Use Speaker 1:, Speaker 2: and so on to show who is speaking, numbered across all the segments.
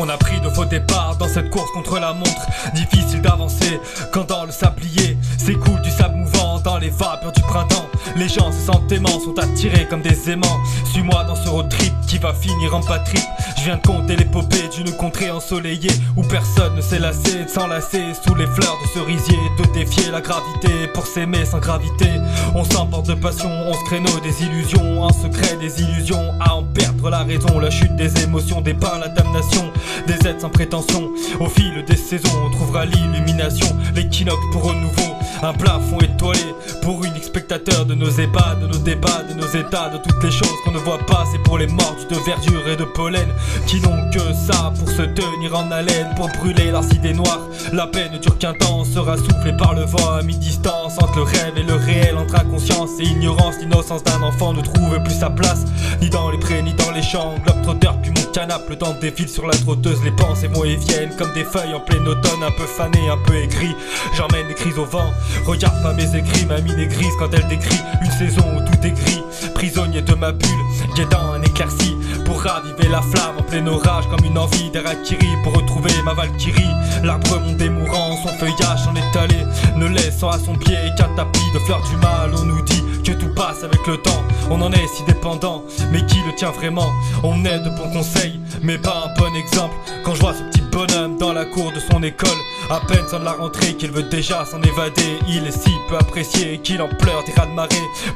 Speaker 1: On a pris de faux départs dans cette course contre la montre. Difficile d'avancer quand dans le sablier s'écoule du sable mouvant dans les vapeurs du printemps. Les gens se sentent aimants, sont attirés comme des aimants. Suis-moi dans ce road trip qui va finir en bad trip. Je viens de conter l'épopée d'une contrée ensoleillée où personne ne s'est lassé de s'enlacer sous les fleurs de cerisier, de défier la gravité pour s'aimer sans gravité. On s'emporte de passion, on se créneau des illusions, un secret des illusions à en perdre la raison. La chute des émotions dépeint la damnation des êtres sans prétention. Au fil des saisons on trouvera l'illumination, l'équinoxe pour renouveau, un plafond étoilé pour unique spectateur de nos ébats, de nos débats, de nos états, de toutes les choses qu'on ne voit pas. C'est pour les mordus de verdure et de pollen qui n'ont que ça pour se tenir en haleine, pour brûler leurs idées noires. La paix ne dure qu'un temps, sera soufflée par le vent à mi-distance entre le rêve et le réel, entre inconscience et ignorance. L'innocence d'un enfant ne trouve plus sa place, ni dans les prés ni dans les champs. Globe-trotteur puis mon canapé, le temps défile sur la trotteuse. Les pensées vont et viennent comme des feuilles en plein automne, un peu fanées, un peu aigries. J'emmène des crises au vent, regarde pas mes écrits. Ma mine est grise quand elle décrit une saison où tout est gris. Prisonnier de ma bulle, guettant un éclairci pour raviver la flamme en plein orage, comme une envie d'Arakiri pour retrouver ma Valkyrie. L'arbre mondé mourant, son feuillage en étalé, ne laissant à son pied qu'un tapis de fleurs du mal. On nous dit que tout passe avec le temps, on en est si dépendant, mais qui le tient vraiment? On est de bons conseils, mais pas un bon exemple. Quand je vois ce petit bonhomme dans la cour de son école, à peine sans de la rentrée qu'il veut déjà s'en évader. Il est si peu apprécié qu'il en pleure des raz-de-marée.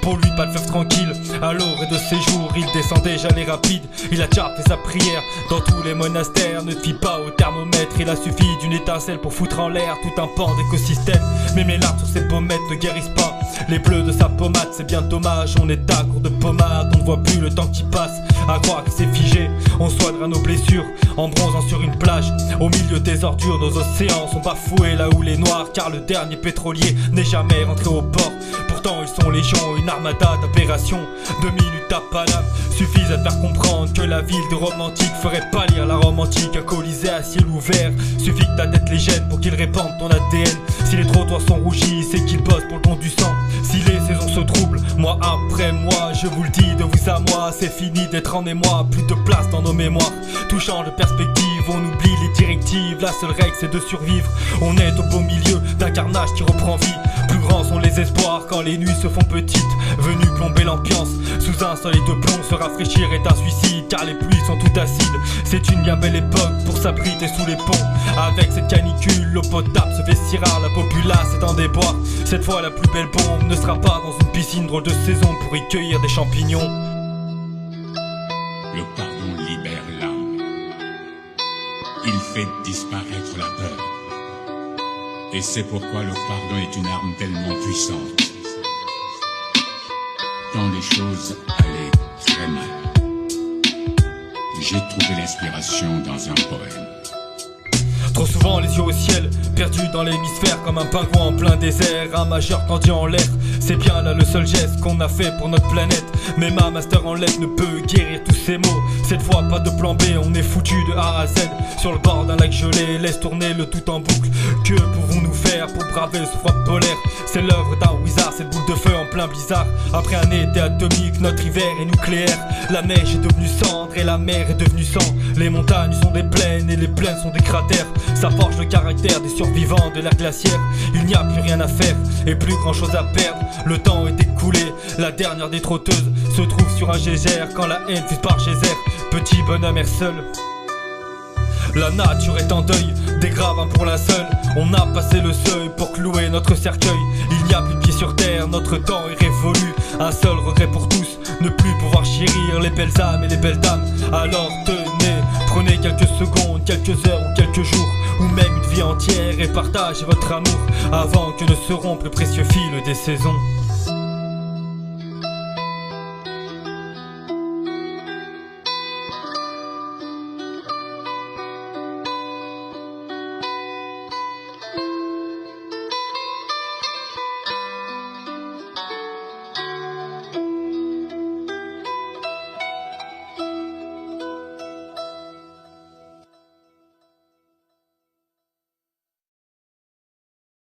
Speaker 1: Pour lui pas de fleuve tranquille, à l'orée de ses jours il descend déjà les rapides. Il a déjà fait sa prière dans tous les monastères, ne fie pas au thermomètre. Il a suffi d'une étincelle pour foutre en l'air tout un pan d'écosystème. Mais mes larmes sur ses pommettes ne guérissent pas les bleus de sa pommade, c'est bien dommage. On est à court de pommade, on ne voit plus le temps qui passe, à croire que c'est figé. On soignera nos blessures en bronzant sur une plage. Au milieu des ordures, nos océans sont bafoués là où les noirs, car le dernier pétrolier n'est jamais rentré au port. Pourtant ils sont légion, une armada d'aberrations. 2 minutes à Paname suffisent à te faire comprendre que la ville de romantique ferait pâlir la romantique. Un colisée à ciel ouvert, suffit que ta tête les gêne pour qu'ils répandent ton ADN. Si les trottoirs sont rougis, c'est qu'ils bossent pour le don du sang. Si les saisons se troublent, mois après mois, je vous le dis de vous à moi, c'est fini d'être en émoi, plus de place dans nos mémoires. Tout change de perspective, on oublie les directives, la seule règle c'est de survivre. On est au beau milieu d'un carnage qui reprend vie. Plus grands sont les espoirs quand les nuits se font petites, venues plomber l'ambiance sous un soleil de plomb. Se rafraîchir est un suicide car les pluies sont tout acides. C'est une bien belle époque pour s'abriter sous les ponts. Avec cette canicule, l'eau potable se fait si rare, la populace est en déboire. Cette fois la plus belle bombe ne sera pas dans une piscine, drôle de saison pour y cueillir des champignons.
Speaker 2: Le pardon libère l'âme. Il fait disparaître la peur. Et c'est pourquoi le pardon est une arme tellement puissante. Quand les choses allaient très mal, j'ai trouvé l'inspiration dans un poème.
Speaker 1: Trop souvent les yeux au ciel, perdus dans l'hémisphère, comme un pingouin en plein désert, un majeur tendu en l'air. C'est bien là le seul geste qu'on a fait pour notre planète. Mais ma master en lettres ne peut guérir tous ces maux. Cette fois pas de plan B, on est foutu de A à Z. Sur le bord d'un lac gelé, laisse tourner le tout en boucle. Que pouvons-nous faire pour braver ce froid polaire? C'est l'œuvre d'un wizard, cette boule de feu en plein blizzard. Après un été atomique, notre hiver est nucléaire. La neige est devenue cendre et la mer est devenue sang. Les montagnes sont des plaines et les plaines sont des cratères. Ça forge le caractère des survivants de l'ère glaciaire. Il n'y a plus rien à faire et plus grand chose à perdre. Le temps est écoulé, la dernière des trotteuses se trouve sur un geyser quand la haine fuse par geyser. Petit bonhomme erre seul. La nature est en deuil, des gravins pour la seule. On a passé le seuil pour clouer notre cercueil. Il n'y a plus de pied sur terre, notre temps est révolu. Un seul regret pour tous, ne plus pouvoir chérir les belles âmes et les belles dames. Alors tenez, prenez quelques secondes, quelques heures ou quelques jours, ou même une vie entière, et partagez votre amour avant que ne se rompe le précieux fil des saisons.